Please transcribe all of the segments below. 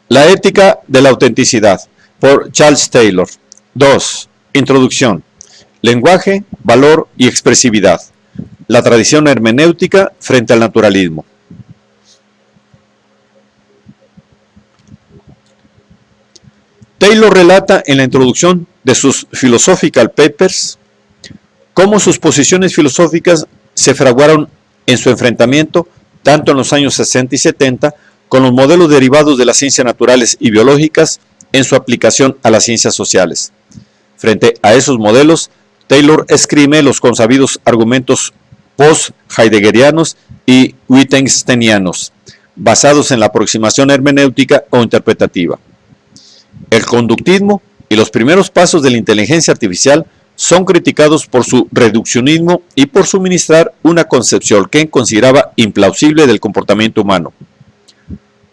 La ética de la autenticidad, por Charles Taylor. 2. Introducción. Lenguaje, valor y expresividad. La tradición hermenéutica frente al naturalismo. Taylor relata en la introducción de sus Philosophical Papers cómo sus posiciones filosóficas se fraguaron en su enfrentamiento, tanto en los años 60 y 70, con los modelos derivados de las ciencias naturales y biológicas en su aplicación a las ciencias sociales. Frente a esos modelos, Taylor esgrime los consabidos argumentos post-heideggerianos y wittgensteinianos, basados en la aproximación hermenéutica o interpretativa. El conductismo y los primeros pasos de la inteligencia artificial son criticados por su reduccionismo y por suministrar una concepción que consideraba implausible del comportamiento humano.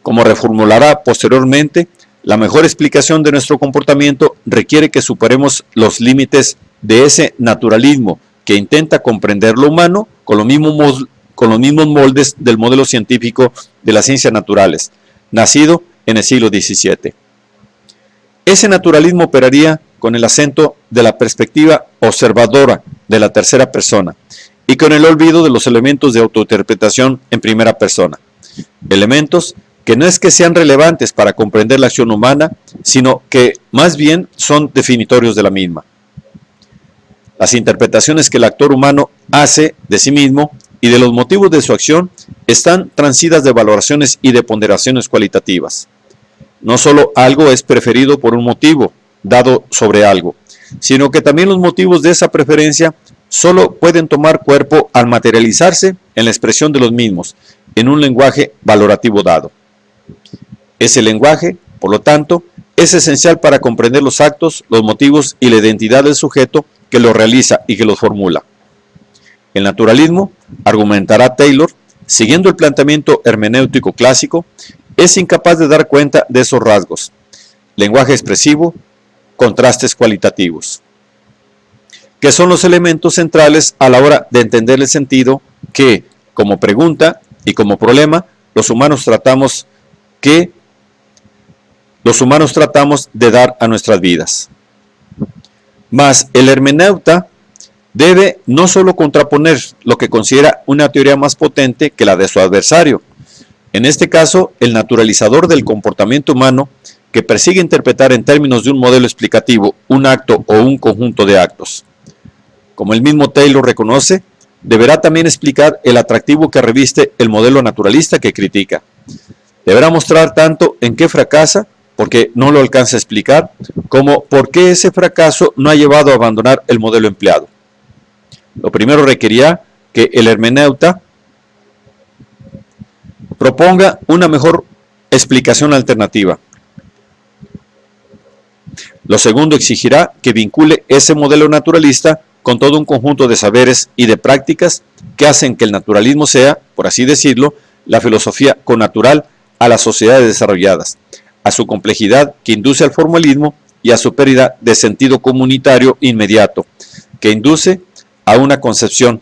Como reformulará posteriormente, la mejor explicación de nuestro comportamiento requiere que superemos los límites de ese naturalismo que intenta comprender lo humano con los mismos moldes del modelo científico de las ciencias naturales, nacido en el siglo XVII. Ese naturalismo operaría con el acento de la perspectiva observadora de la tercera persona y con el olvido de los elementos de autointerpretación en primera persona. Elementos que no es que sean relevantes para comprender la acción humana, sino que más bien son definitorios de la misma. Las interpretaciones que el actor humano hace de sí mismo y de los motivos de su acción están transidas de valoraciones y de ponderaciones cualitativas. No solo algo es preferido por un motivo dado sobre algo, sino que también los motivos de esa preferencia solo pueden tomar cuerpo al materializarse en la expresión de los mismos, en un lenguaje valorativo dado. Ese lenguaje, por lo tanto, es esencial para comprender los actos, los motivos y la identidad del sujeto que los realiza y que los formula. El naturalismo, argumentará Taylor, siguiendo el planteamiento hermenéutico clásico, es incapaz de dar cuenta de esos rasgos: lenguaje expresivo, contrastes cualitativos, que son los elementos centrales a la hora de entender el sentido que, como pregunta y como problema, los humanos tratamos de dar a nuestras vidas. Mas el hermeneuta debe no solo contraponer lo que considera una teoría más potente que la de su adversario, en este caso el naturalizador del comportamiento humano, que persigue interpretar en términos de un modelo explicativo un acto o un conjunto de actos. Como el mismo Taylor reconoce, deberá también explicar el atractivo que reviste el modelo naturalista que critica. Deberá mostrar tanto en qué fracasa, porque no lo alcanza a explicar, como por qué ese fracaso no ha llevado a abandonar el modelo empleado. Lo primero requerirá que el hermeneuta proponga una mejor explicación alternativa. Lo segundo exigirá que vincule ese modelo naturalista con todo un conjunto de saberes y de prácticas que hacen que el naturalismo sea, por así decirlo, la filosofía connatural a las sociedades desarrolladas, a su complejidad que induce al formalismo y a su pérdida de sentido comunitario inmediato, que induce a una concepción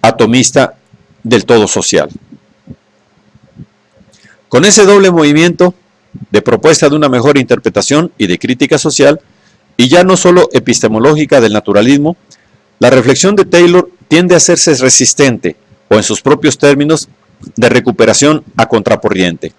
atomista del todo social. Con ese doble movimiento de propuesta de una mejor interpretación y de crítica social, y ya no solo epistemológica del naturalismo, la reflexión de Taylor tiende a hacerse resistente, o en sus propios términos, de recuperación a contracorriente.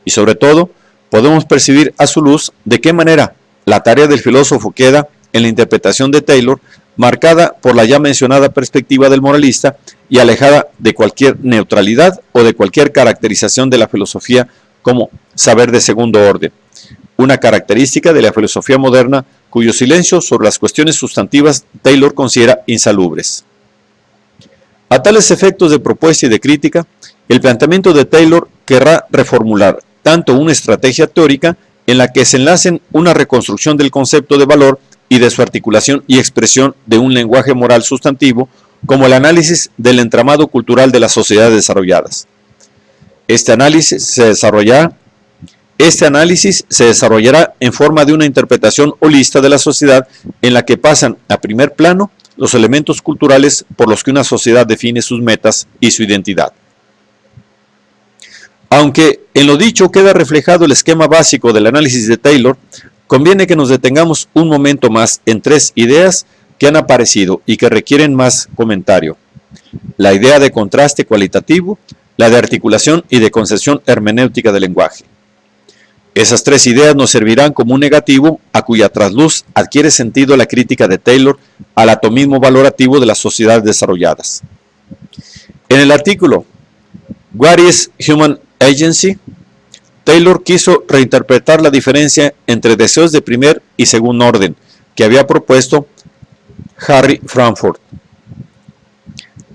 Y sobre todo, podemos percibir a su luz de qué manera la tarea del filósofo queda en la interpretación de Taylor, marcada por la ya mencionada perspectiva del moralista y alejada de cualquier neutralidad o de cualquier caracterización de la filosofía como saber de segundo orden, una característica de la filosofía moderna cuyo silencio sobre las cuestiones sustantivas Taylor considera insalubres. A tales efectos de propuesta y de crítica, el planteamiento de Taylor querrá reformular tanto una estrategia teórica en la que se enlacen una reconstrucción del concepto de valor y de su articulación y expresión de un lenguaje moral sustantivo, como el análisis del entramado cultural de las sociedades desarrolladas. Este análisis se desarrollará en forma de una interpretación holista de la sociedad en la que pasan a primer plano los elementos culturales por los que una sociedad define sus metas y su identidad. Aunque en lo dicho queda reflejado el esquema básico del análisis de Taylor, conviene que nos detengamos un momento más en tres ideas que han aparecido y que requieren más comentario. La idea de contraste cualitativo, la de articulación y de concepción hermenéutica del lenguaje. Esas tres ideas nos servirán como un negativo a cuya trasluz adquiere sentido la crítica de Taylor al atomismo valorativo de las sociedades desarrolladas. En el artículo What is Human Agency? Taylor quiso reinterpretar la diferencia entre deseos de primer y segundo orden que había propuesto Harry Frankfurt.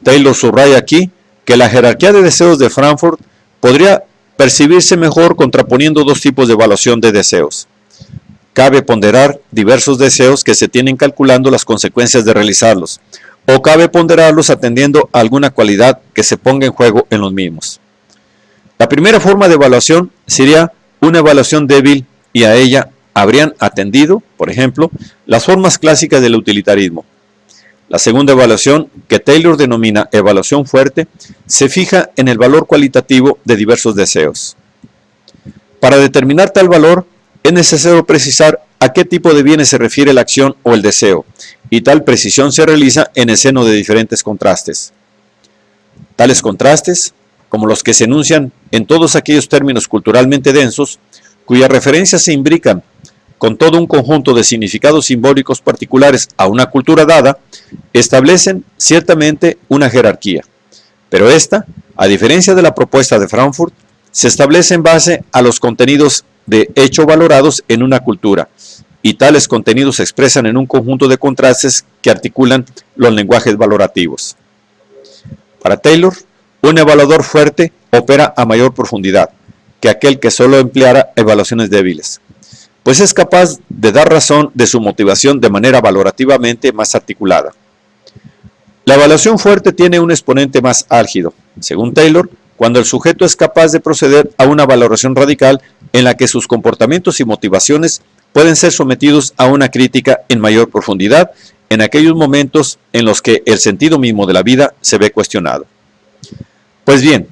Taylor subraya aquí que la jerarquía de deseos de Frankfurt podría percibirse mejor contraponiendo dos tipos de evaluación de deseos. Cabe ponderar diversos deseos que se tienen calculando las consecuencias de realizarlos, o cabe ponderarlos atendiendo a alguna cualidad que se ponga en juego en los mismos. La primera forma de evaluación sería una evaluación débil y a ella habrían atendido, por ejemplo, las formas clásicas del utilitarismo. La segunda evaluación, que Taylor denomina evaluación fuerte, se fija en el valor cualitativo de diversos deseos. Para determinar tal valor, es necesario precisar a qué tipo de bienes se refiere la acción o el deseo, y tal precisión se realiza en el seno de diferentes contrastes. Tales contrastes, como los que se enuncian en todos aquellos términos culturalmente densos, cuyas referencias se imbrican con todo un conjunto de significados simbólicos particulares a una cultura dada, establecen ciertamente una jerarquía. Pero esta, a diferencia de la propuesta de Frankfurt, se establece en base a los contenidos de hecho valorados en una cultura, y tales contenidos se expresan en un conjunto de contrastes que articulan los lenguajes valorativos. Para Taylor, un evaluador fuerte opera a mayor profundidad que aquel que solo empleara evaluaciones débiles, pues es capaz de dar razón de su motivación de manera valorativamente más articulada. La evaluación fuerte tiene un exponente más álgido, según Taylor, cuando el sujeto es capaz de proceder a una valoración radical en la que sus comportamientos y motivaciones pueden ser sometidos a una crítica en mayor profundidad en aquellos momentos en los que el sentido mismo de la vida se ve cuestionado. Pues bien,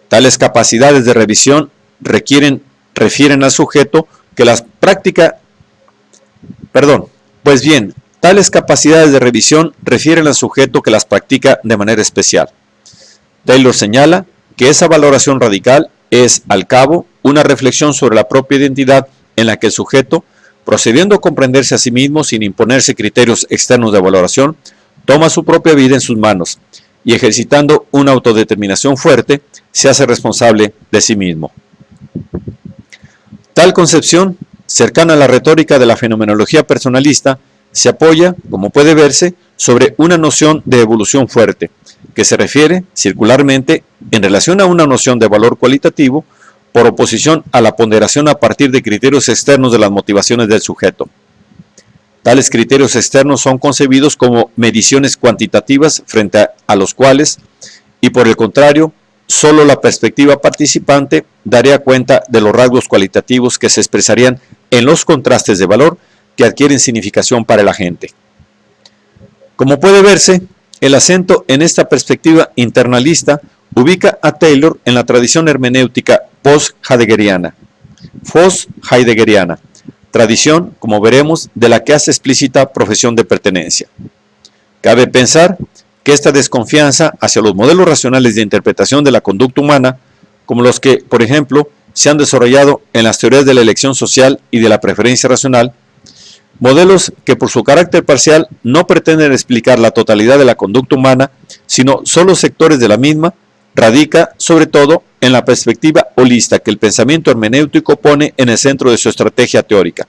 tales capacidades de revisión refieren al sujeto que las practica, tales capacidades de revisión refieren al sujeto que las practica de manera especial. Taylor señala que esa valoración radical es, al cabo, una reflexión sobre la propia identidad en la que el sujeto, procediendo a comprenderse a sí mismo sin imponerse criterios externos de valoración, toma su propia vida en sus manos y, ejercitando una autodeterminación fuerte, se hace responsable de sí mismo. Tal concepción, cercana a la retórica de la fenomenología personalista, se apoya, como puede verse, sobre una noción de evolución fuerte, que se refiere circularmente en relación a una noción de valor cualitativo, por oposición a la ponderación a partir de criterios externos de las motivaciones del sujeto. Tales criterios externos son concebidos como mediciones cuantitativas frente a los cuales, y por el contrario, solo la perspectiva participante daría cuenta de los rasgos cualitativos que se expresarían en los contrastes de valor que adquieren significación para el agente. Como puede verse, el acento en esta perspectiva internalista ubica a Taylor en la tradición hermenéutica post-heideggeriana, tradición, como veremos, de la que hace explícita profesión de pertenencia. Cabe pensar que esta desconfianza hacia los modelos racionales de interpretación de la conducta humana, como los que, por ejemplo, se han desarrollado en las teorías de la elección social y de la preferencia racional, modelos que por su carácter parcial no pretenden explicar la totalidad de la conducta humana, sino solo sectores de la misma, radica sobre todo en la perspectiva holista que el pensamiento hermenéutico pone en el centro de su estrategia teórica.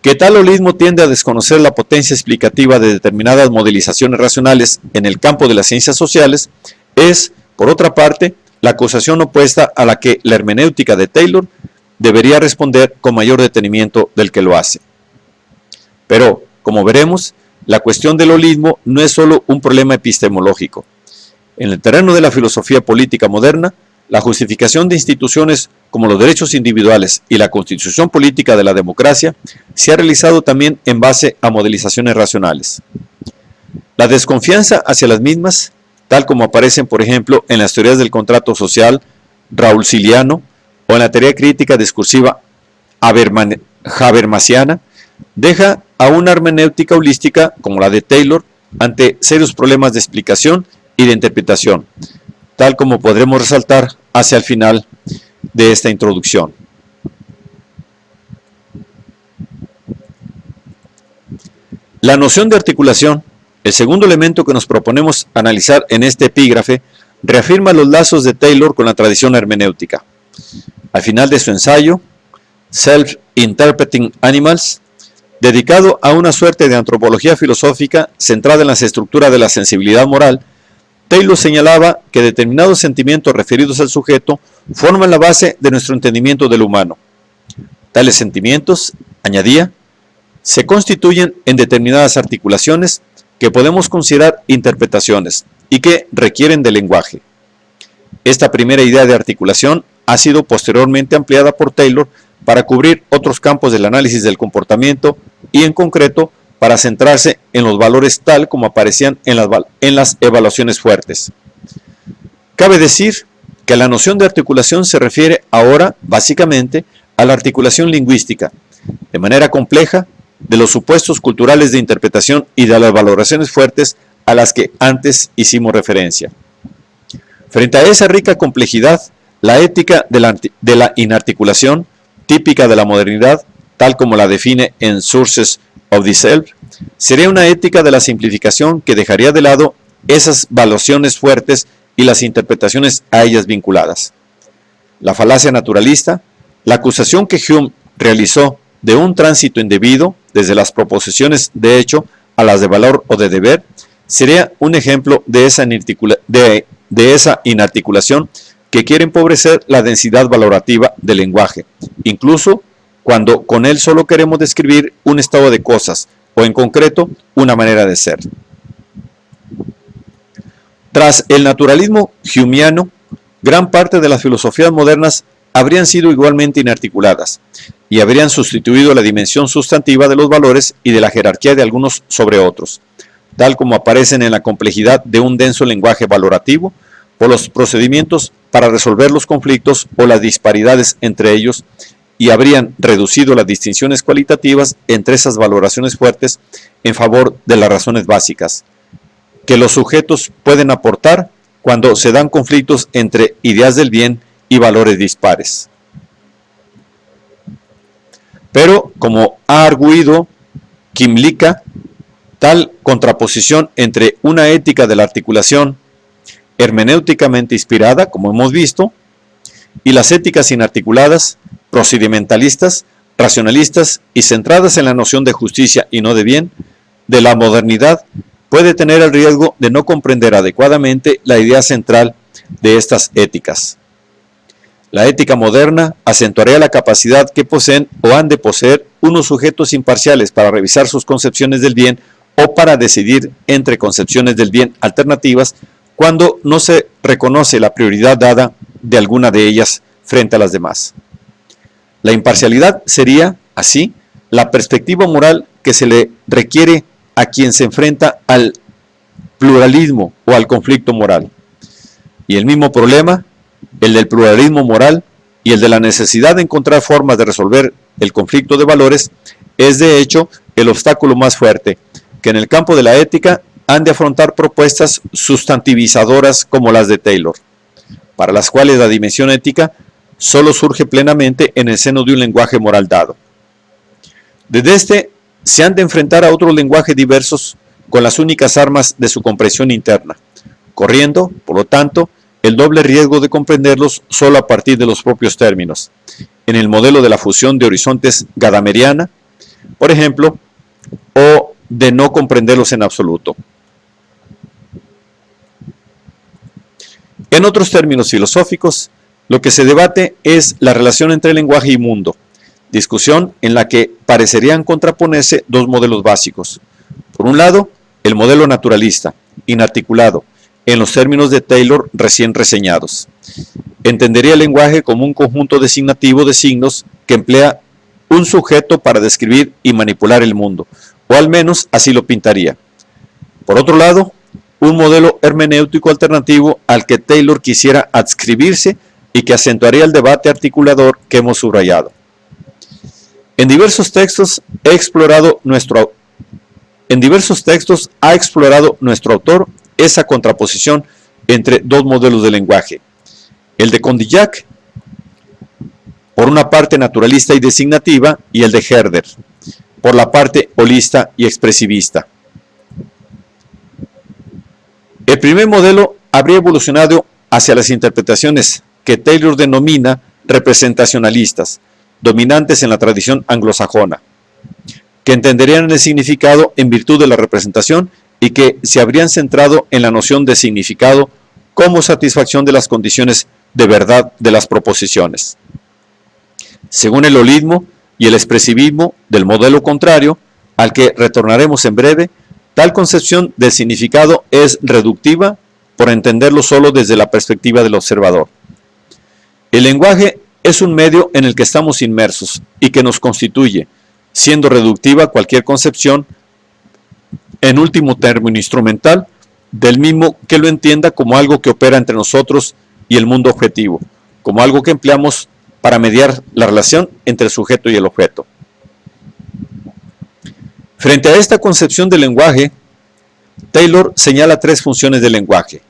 Que tal holismo tiende a desconocer la potencia explicativa de determinadas modelizaciones racionales en el campo de las ciencias sociales es, por otra parte, la acusación opuesta a la que la hermenéutica de Taylor debería responder con mayor detenimiento del que lo hace. Pero, como veremos, la cuestión del holismo no es solo un problema epistemológico. En el terreno de la filosofía política moderna, la justificación de instituciones como los derechos individuales y la constitución política de la democracia se ha realizado también en base a modelizaciones racionales. La desconfianza hacia las mismas, tal como aparecen por ejemplo en las teorías del contrato social raulsiliano o en la teoría crítica discursiva habermasiana, deja a una hermenéutica holística como la de Taylor ante serios problemas de explicación y de interpretación, tal como podremos resaltar hacia el final de esta introducción. La noción de articulación, el segundo elemento que nos proponemos analizar en este epígrafe, reafirma los lazos de Taylor con la tradición hermenéutica. Al final de su ensayo, Self-Interpreting Animals, dedicado a una suerte de antropología filosófica centrada en las estructuras de la sensibilidad moral, Taylor señalaba que determinados sentimientos referidos al sujeto forman la base de nuestro entendimiento del humano. Tales sentimientos, añadía, se constituyen en determinadas articulaciones que podemos considerar interpretaciones y que requieren de lenguaje. Esta primera idea de articulación ha sido posteriormente ampliada por Taylor para cubrir otros campos del análisis del comportamiento y en concreto para centrarse en los valores tal como aparecían en las evaluaciones fuertes. Cabe decir que la noción de articulación se refiere ahora básicamente a la articulación lingüística, de manera compleja, de los supuestos culturales de interpretación y de las valoraciones fuertes a las que antes hicimos referencia. Frente a esa rica complejidad, la ética de la inarticulación, típica de la modernidad, tal como la define en Sources of the Self, sería una ética de la simplificación que dejaría de lado esas valoraciones fuertes y las interpretaciones a ellas vinculadas. La falacia naturalista, la acusación que Hume realizó de un tránsito indebido desde las proposiciones de hecho a las de valor o de deber, sería un ejemplo de esa inarticulación que quiere empobrecer la densidad valorativa del lenguaje, incluso cuando con él solo queremos describir un estado de cosas o en concreto una manera de ser. Tras el naturalismo humeano, gran parte de las filosofías modernas habrían sido igualmente inarticuladas y habrían sustituido la dimensión sustantiva de los valores y de la jerarquía de algunos sobre otros, tal como aparecen en la complejidad de un denso lenguaje valorativo, por los procedimientos para resolver los conflictos o las disparidades entre ellos, y habrían reducido las distinciones cualitativas entre esas valoraciones fuertes en favor de las razones básicas, que los sujetos pueden aportar cuando se dan conflictos entre ideas del bien y valores dispares. Pero, como ha arguido Kymlicka, tal contraposición entre una ética de la articulación hermenéuticamente inspirada, como hemos visto, y las éticas inarticuladas, procedimentalistas, racionalistas y centradas en la noción de justicia y no de bien, de la modernidad, puede tener el riesgo de no comprender adecuadamente la idea central de estas éticas. La ética moderna acentuaría la capacidad que poseen o han de poseer unos sujetos imparciales para revisar sus concepciones del bien o para decidir entre concepciones del bien alternativas cuando no se reconoce la prioridad dada de alguna de ellas frente a las demás. La imparcialidad sería, así, la perspectiva moral que se le requiere a quien se enfrenta al pluralismo o al conflicto moral. Y el mismo problema, el del pluralismo moral y el de la necesidad de encontrar formas de resolver el conflicto de valores, es de hecho el obstáculo más fuerte, que en el campo de la ética han de afrontar propuestas sustantivizadoras como las de Taylor, para las cuales la dimensión ética solo surge plenamente en el seno de un lenguaje moral dado. Desde este se han de enfrentar a otros lenguajes diversos con las únicas armas de su comprensión interna, corriendo, por lo tanto, el doble riesgo de comprenderlos solo a partir de los propios términos, en el modelo de la fusión de horizontes gadameriana, por ejemplo, o de no comprenderlos en absoluto. En otros términos filosóficos, lo que se debate es la relación entre lenguaje y mundo, discusión en la que parecerían contraponerse dos modelos básicos. Por un lado, el modelo naturalista, inarticulado, en los términos de Taylor recién reseñados. Entendería el lenguaje como un conjunto designativo de signos que emplea un sujeto para describir y manipular el mundo, o al menos así lo pintaría. Por otro lado, un modelo hermenéutico alternativo al que Taylor quisiera adscribirse y que acentuaría el debate articulador que hemos subrayado. En diversos textos ha explorado nuestro autor esa contraposición entre dos modelos de lenguaje, el de Condillac, por una parte naturalista y designativa, y el de Herder, por la parte holista y expresivista. El primer modelo habría evolucionado hacia las interpretaciones que Taylor denomina representacionalistas, dominantes en la tradición anglosajona, que entenderían el significado en virtud de la representación y que se habrían centrado en la noción de significado como satisfacción de las condiciones de verdad de las proposiciones. Según el holismo y el expresivismo del modelo contrario, al que retornaremos en breve, tal concepción del significado es reductiva por entenderlo solo desde la perspectiva del observador. El lenguaje es un medio en el que estamos inmersos y que nos constituye, siendo reductiva cualquier concepción, en último término instrumental, del mismo que lo entienda como algo que opera entre nosotros y el mundo objetivo, como algo que empleamos para mediar la relación entre el sujeto y el objeto. Frente a esta concepción del lenguaje, Taylor señala tres funciones del lenguaje,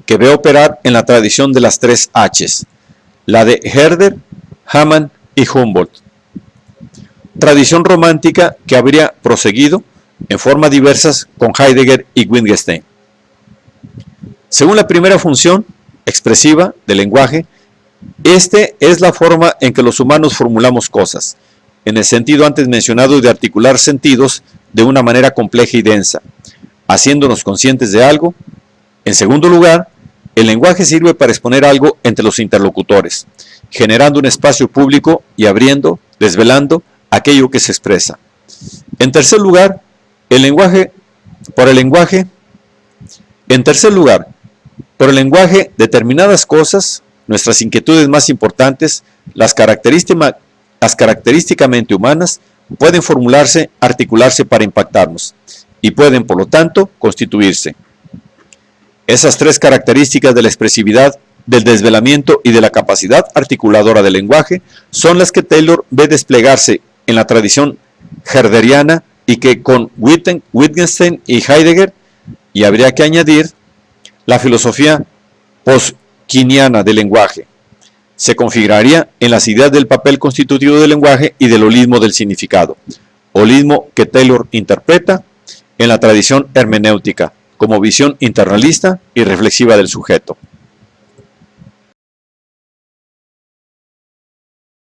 que ve operar en la tradición de las tres H's, la de Herder, Hamann y Humboldt. Tradición romántica que habría proseguido en formas diversas con Heidegger y Wittgenstein. Según la primera función, expresiva, del lenguaje, este es la forma en que los humanos formulamos cosas, en el sentido antes mencionado de articular sentidos de una manera compleja y densa, haciéndonos conscientes de algo. En segundo lugar, el lenguaje sirve para exponer algo entre los interlocutores, generando un espacio público y abriendo, desvelando aquello que se expresa. En tercer lugar, por el lenguaje, determinadas cosas, nuestras inquietudes más importantes, las característicamente humanas, pueden formularse, articularse para impactarnos, y pueden, por lo tanto, constituirse. Esas tres características de la expresividad, del desvelamiento y de la capacidad articuladora del lenguaje son las que Taylor ve desplegarse en la tradición herderiana y que con Wittgenstein y Heidegger, y habría que añadir la filosofía post-kiniana del lenguaje, se configuraría en las ideas del papel constitutivo del lenguaje y del holismo del significado, holismo que Taylor interpreta en la tradición hermenéutica como visión internalista y reflexiva del sujeto.